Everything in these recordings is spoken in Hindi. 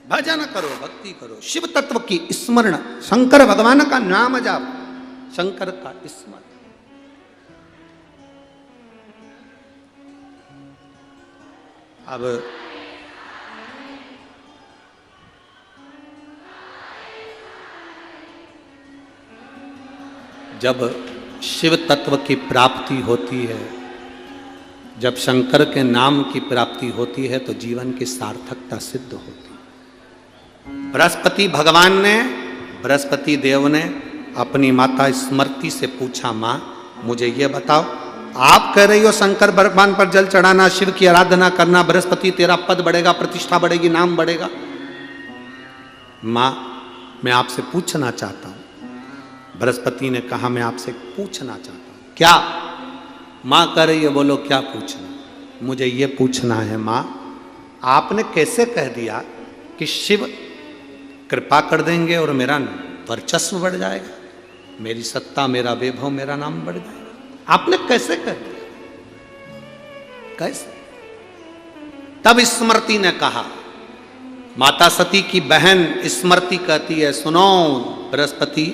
भजन करो, भक्ति करो, शिव तत्व की स्मरण, शंकर भगवान का नाम जाप, शंकर का स्मरण। अब जब शिव तत्व की प्राप्ति होती है, जब शंकर के नाम की प्राप्ति होती है, तो जीवन की सार्थकता सिद्ध होती है। बृहस्पति भगवान ने, बृहस्पति देव ने अपनी माता स्मृति से पूछा, माँ मुझे ये बताओ, आप कह रही हो शंकर भगवान पर जल चढ़ाना, शिव की आराधना करना, बृहस्पति तेरा पद बढ़ेगा, प्रतिष्ठा बढ़ेगी, नाम बढ़ेगा। माँ मैं आपसे पूछना चाहता हूं। बृहस्पति ने कहा, मैं आपसे पूछना चाहता हूं। क्या? माँ कह रही है, बोलो क्या पूछना? मुझे ये पूछना है माँ, आपने कैसे कह दिया कि शिव कृपा कर देंगे और मेरा वर्चस्व बढ़ जाएगा, मेरी सत्ता, मेरा वैभव, मेरा नाम बढ़ जाएगा? आपने कैसे कर दिया? कैसे? तब स्मृति ने कहा, माता सती की बहन स्मृति कहती है, सुनो बृहस्पति,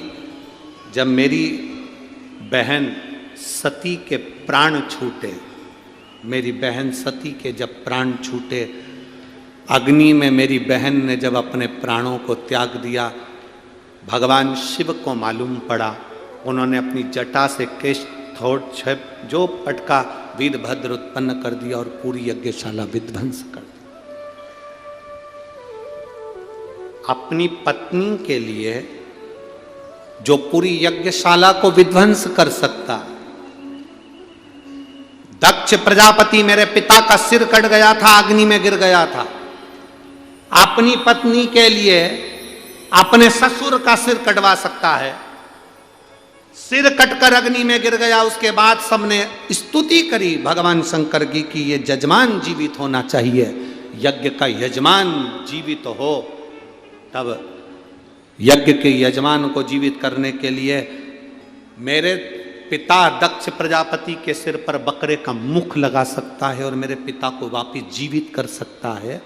जब मेरी बहन सती के प्राण छूटे, मेरी बहन सती के जब प्राण छूटे, अग्नि में मेरी बहन ने जब अपने प्राणों को त्याग दिया, भगवान शिव को मालूम पड़ा, उन्होंने अपनी जटा से केश थोड़ छप जो पटका वीरभद्र उत्पन्न कर दिया और पूरी यज्ञशाला विध्वंस कर दी। अपनी पत्नी के लिए जो पूरी यज्ञशाला को विध्वंस कर सकता, दक्ष प्रजापति मेरे पिता का सिर कट गया था, अग्नि में गिर गया था, अपनी पत्नी के लिए अपने ससुर का सिर कटवा सकता है। सिर कटकर अग्नि में गिर गया, उसके बाद सबने स्तुति करी भगवान शंकर की कि ये यजमान जीवित होना चाहिए, यज्ञ का यजमान जीवित हो। तब यज्ञ के यजमान को जीवित करने के लिए मेरे पिता दक्ष प्रजापति के सिर पर बकरे का मुख लगा सकता है और मेरे पिता को वापिस जीवित कर सकता है,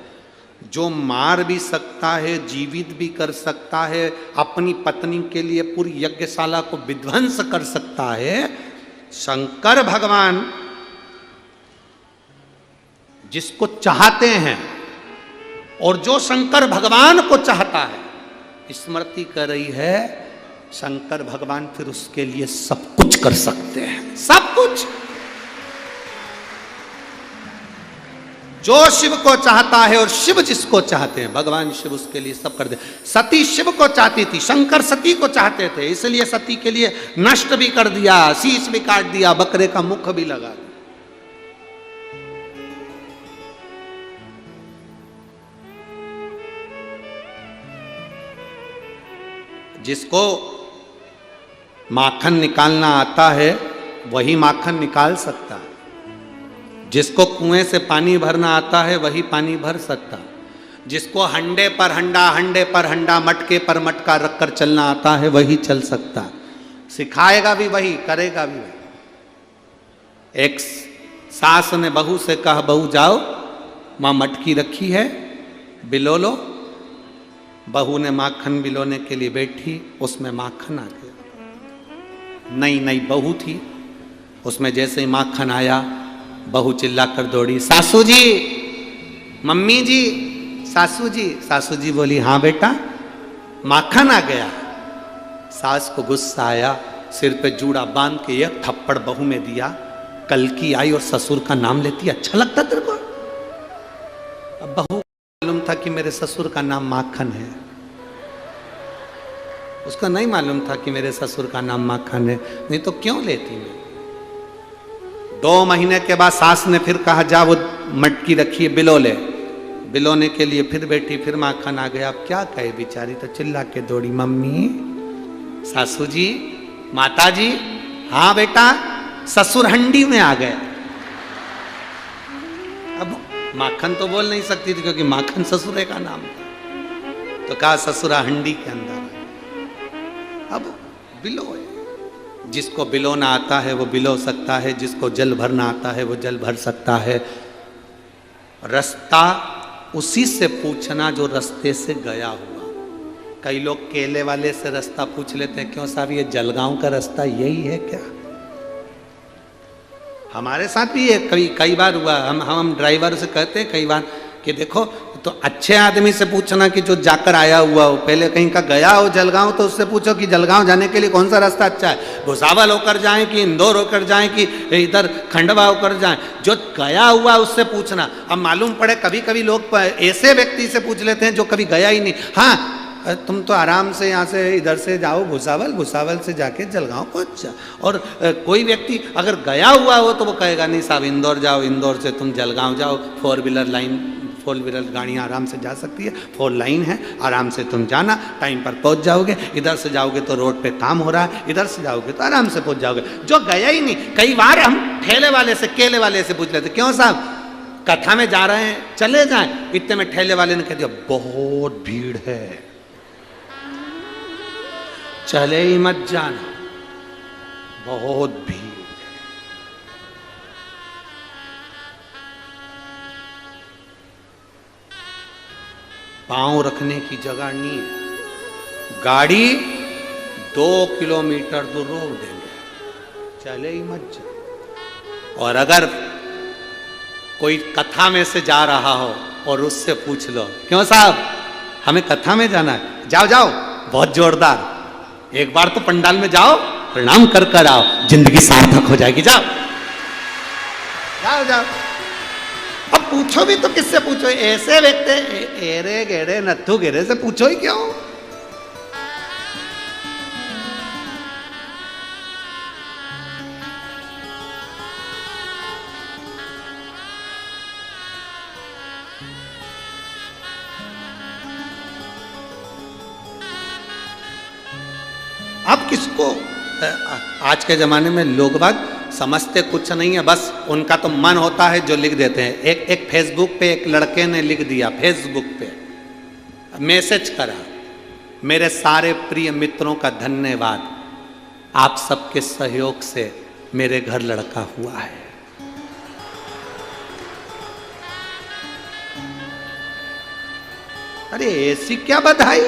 जो मार भी सकता है, जीवित भी कर सकता है, अपनी पत्नी के लिए पूरी यज्ञशाला को विध्वंस कर सकता है, शंकर भगवान जिसको चाहते हैं और जो शंकर भगवान को चाहता है, स्मृति कर रही है, शंकर भगवान फिर उसके लिए सब कुछ कर सकते हैं, सब कुछ। जो शिव को चाहता है और शिव जिसको चाहते हैं, भगवान शिव उसके लिए सब कर दे। सती शिव को चाहती थी, शंकर सती को चाहते थे, इसलिए सती के लिए नष्ट भी कर दिया, शीश भी काट दिया, बकरे का मुख भी लगा दिया। जिसको माखन निकालना आता है वही माखन निकाल सकता है, जिसको कुएं से पानी भरना आता है वही पानी भर सकता है, जिसको हंडे पर हंडा, हंडे पर हंडा, मटके पर मटका रखकर चलना आता है वही चल सकता है, सिखाएगा भी वही, करेगा भी वही। एक सास ने बहू से कहा, बहू जाओ माँ मटकी रखी है बिलो लो। बहू ने माखन बिलोने के लिए बैठी, उसमें माखन आ गया। नई नई बहू थी, उसमें जैसे ही माखन आया बहू चिल्लाकर दौड़ी, सासू जी, मम्मी जी, सासू जी। सासू जी बोली, हाँ बेटा माखन आ गया। सास को गुस्सा आया, सिर पे जूड़ा बांध के एक थप्पड़ बहू में दिया। कल की आई और ससुर का नाम लेती, अच्छा लगता तेरे को? अब बहू को मालूम था कि मेरे ससुर का नाम माखन है, उसका नहीं मालूम था कि मेरे ससुर का नाम माखन है, नहीं तो क्यों लेती मैं। 2 महीने के बाद सास ने फिर कहा, जा वो मटकी रखी है बिलो ले। बिलोने के लिए फिर बैठी, फिर माखन आ गया। अब क्या कहे बेचारी, तो चिल्ला के दौड़ी, मम्मी, सासू जी, माता जी, हाँ बेटा ससुर हंडी में आ गए। अब माखन तो बोल नहीं सकती थी क्योंकि माखन ससुरे का नाम था, तो कहा ससुरा हंडी के अंदर है। अब बिलो है, जिसको बिलोना आता है वो बिलो सकता है, जिसको जल भरना आता है वो जल भर सकता है। रास्ता उसी से पूछना जो रास्ते से गया हुआ। कई लोग केले वाले से रास्ता पूछ लेते हैं, क्यों साहब ये जलगांव का रास्ता यही है क्या? हमारे साथ भी ये कई बार हुआ। हम ड्राइवर से कहते हैं कई बार कि देखो, तो अच्छे आदमी से पूछना कि जो जाकर आया हुआ हो, पहले कहीं का गया हो जलगांव, तो उससे पूछो कि जलगांव जाने के लिए कौन सा रास्ता अच्छा है, भुसावल होकर जाएं कि इंदौर होकर जाएं कि इधर खंडवा होकर जाएं। जो गया हुआ उससे पूछना। अब मालूम पड़े कभी कभी लोग ऐसे व्यक्ति से पूछ लेते हैं जो कभी गया ही नहीं। हाँ, तुम तो आराम से यहाँ से इधर से जाओ भुसावल, भुसावल से जाके जलगांव पहुँच जा। और कोई व्यक्ति अगर गया हुआ हो तो वो कहेगा नहीं साहब इंदौर जाओ, इंदौर से तुम जलगांव जाओ, 4 व्हीलर गाड़ियाँ आराम से जा सकती है, 4 लाइन है, आराम से तुम जाना, टाइम पर पहुँच जाओगे। इधर से जाओगे तो रोड पे काम हो रहा है, इधर से जाओगे तो आराम से पहुँच जाओगे। जो गया ही नहीं, कई बार हम ठेले वाले से, केले वाले से पूछ लेते, क्यों साहब कथा में जा रहे हैं, चले जाएं। इतने में ठेले वाले ने कह दिया बहुत भीड़ है, चले ही मत जाना, बहुत भीड़ है। पांव रखने की जगह नहीं है, गाड़ी 2 किलोमीटर दूर रोक देंगे, चले ही मत जाओ। और अगर कोई कथा में से जा रहा हो और उससे पूछ लो, क्यों साहब हमें कथा में जाना है, जाओ जाओ, बहुत जोरदार, एक बार तो पंडाल में जाओ, प्रणाम कर कर आओ, जिंदगी सार्थक हो जाएगी, जाओ जाओ जाओ। अब पूछो भी तो किससे पूछो? ऐसे व्यक्ति एरे गेरे नत्थु गेरे से पूछो ही क्यों? अब किसको, आज के ज़माने में लोग बाग समझते कुछ नहीं है, बस उनका तो मन होता है जो लिख देते हैं। एक फेसबुक पे एक लड़के ने लिख दिया, फेसबुक पे मैसेज करा, मेरे सारे प्रिय मित्रों का धन्यवाद, आप सबके सहयोग से मेरे घर लड़का हुआ है। अरे ऐसी क्या बधाई?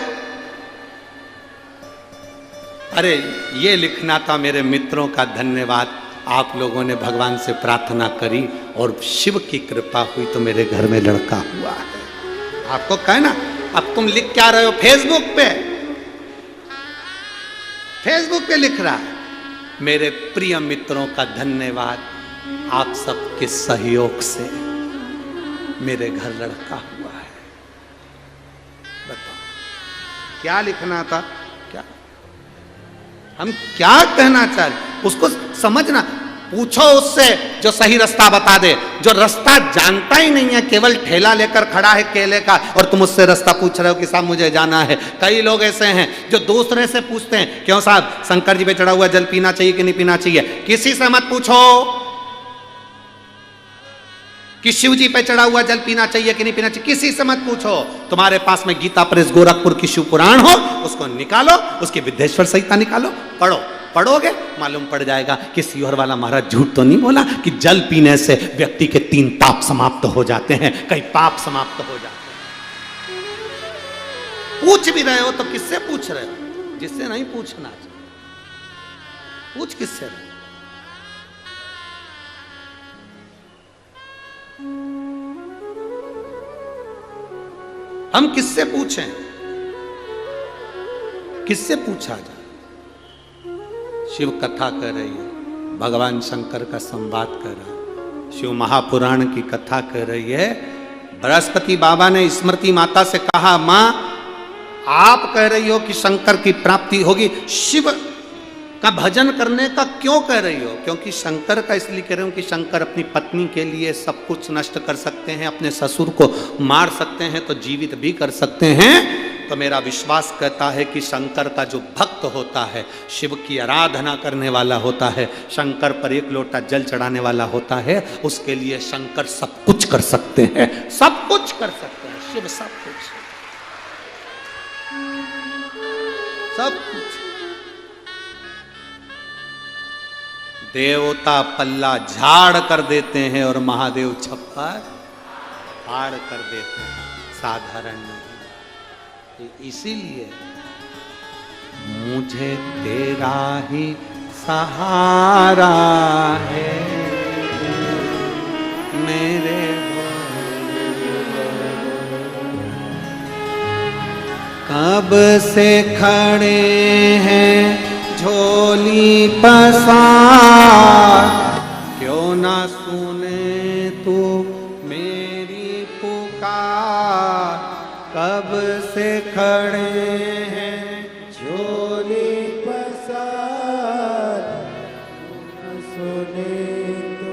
अरे ये लिखना था, मेरे मित्रों का धन्यवाद, आप लोगों ने भगवान से प्रार्थना करी और शिव की कृपा हुई तो मेरे घर में लड़का हुआ है। आपको कहना, अब तुम लिख क्या रहे हो फेसबुक पे? फेसबुक पे लिख रहा है, मेरे प्रिय मित्रों का धन्यवाद, आप सबके सहयोग से मेरे घर लड़का हुआ है। बताओ क्या लिखना था? हम क्या कहना चाहते, उसको समझना। पूछो उससे जो सही रास्ता बता दे, जो रास्ता जानता ही नहीं है, केवल ठेला लेकर खड़ा है केले का, और तुम उससे रास्ता पूछ रहे हो कि साहब मुझे जाना है। कई लोग ऐसे हैं जो दूसरे से पूछते हैं, क्यों साहब शंकर जी पे चढ़ा हुआ जल पीना चाहिए कि नहीं पीना चाहिए? किसी से मत पूछो कि शिव जी पे चढ़ा हुआ जल पीना चाहिए कि नहीं पीना चाहिए, किसी से मत पूछो। तुम्हारे पास में गीता प्रेस गोरखपुर की शिव पुराण हो, उसको निकालो, उसकी विद्येश्वर संहिता निकालो, पढ़ो, पढ़ोगे मालूम पड़ जाएगा कि सियोर वाला महाराज झूठ तो नहीं बोला कि जल पीने से व्यक्ति के 3 पाप समाप्त हो जाते हैं, कई पाप समाप्त हो जाते हैं। पूछ भी रहे हो तो किससे पूछ रहे हो? जिससे नहीं पूछना, पूछ किससे रहे? हम किससे पूछें? किससे पूछा जाए? शिव कथा कर रही है, भगवान शंकर का संवाद कर रहा है, शिव महापुराण की कथा कर रही है। बृहस्पति बाबा ने स्मृति माता से कहा, मां आप कह रही हो कि शंकर की प्राप्ति होगी, शिव का भजन करने का क्यों कह रही हो? क्योंकि शंकर का इसलिए कह रही हूं कि शंकर अपनी पत्नी के लिए सब कुछ नष्ट कर सकते हैं, अपने ससुर को मार सकते हैं तो जीवित भी कर सकते हैं। तो मेरा विश्वास कहता है कि शंकर का जो भक्त होता है, शिव की आराधना करने वाला होता है, शंकर पर 1 लोटा जल चढ़ाने वाला होता है, उसके लिए शंकर सब कुछ कर सकते हैं, सब कुछ कर सकते हैं, शिव सब कुछ, सब कुछ। देवता पल्ला झाड़ कर देते हैं और महादेव छप्पर फाड़ कर देते हैं। साधारण नहीं। इसीलिए मुझे तेरा ही सहारा है मेरे कब से खड़े हैं झोली पसार, क्यों ना सुने तू मेरी पुकार। कब से खड़े हैं झोली पसार, सुने तू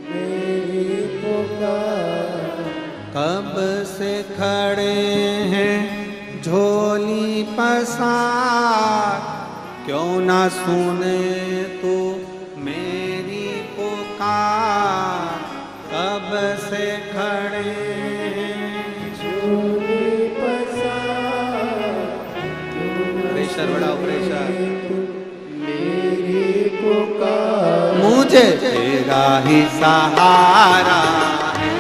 मेरी पुकार। कब से खड़े हैं झोली पसार, क्यों ना सुने तू मेरी पुकार। कब से खड़े हैं झोली पसार, प्रेशर बढ़ाओ प्रेशर, मेरी पुकार। मुझे तेरा ही सहारा है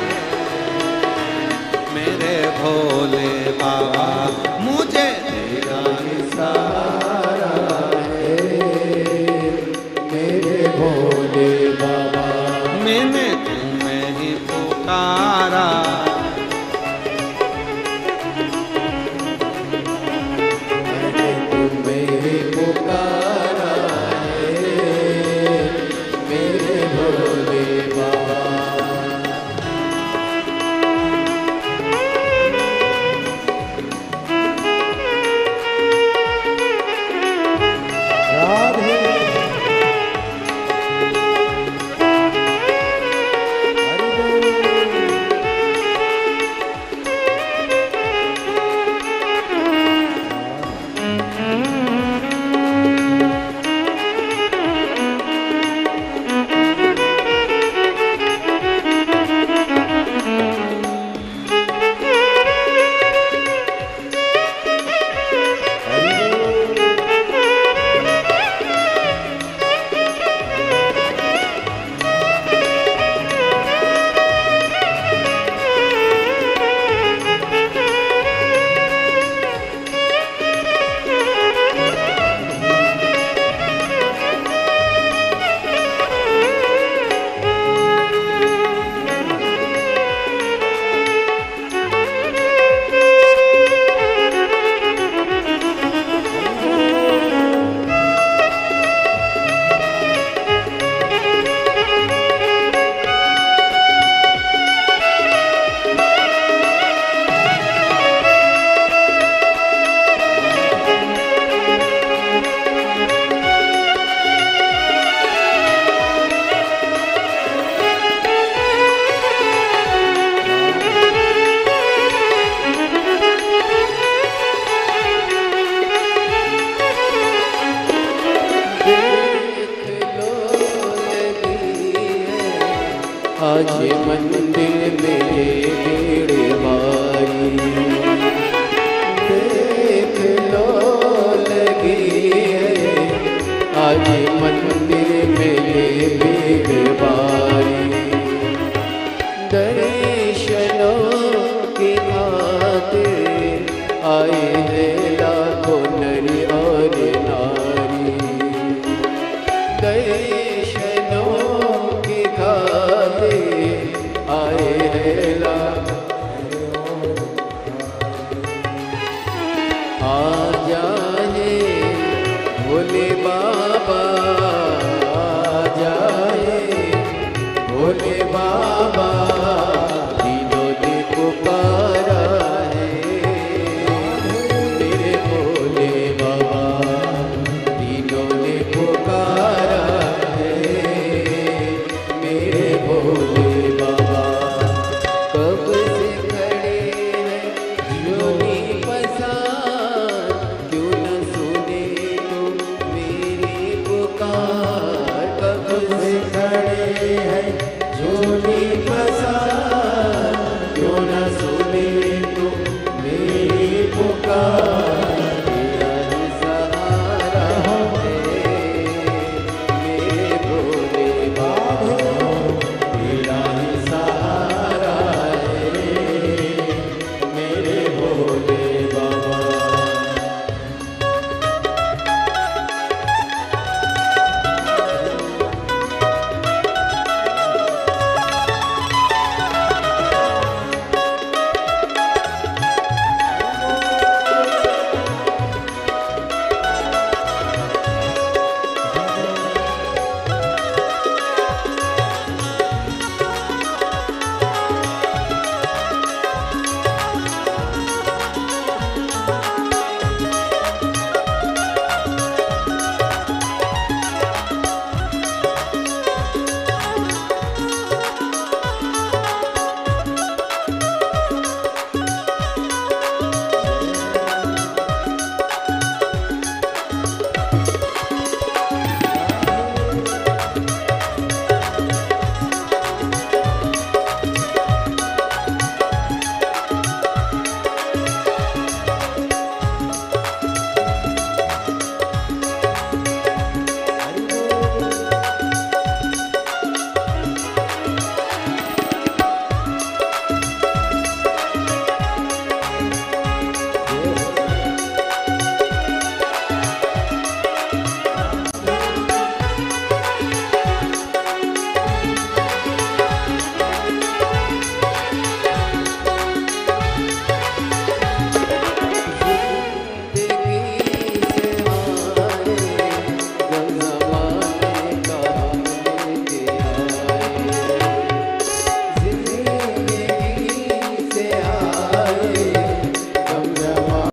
मेरे भोले बाबा, मुझे तेरा ही सहारा है मेरे भोले बाबा। मैंने तुम्हें ही पुकारा, मैंने तुम्हें ही पुकारा है मेरे भोले बाबा। आज मंदिर में भीड़ भारी, देख लो लगी है आज मंदिर में भीड़ भारी। दर्शनों की खातिर आए हैं लाखों नर और नारी। आए हैं आ जाए भोले बाबा।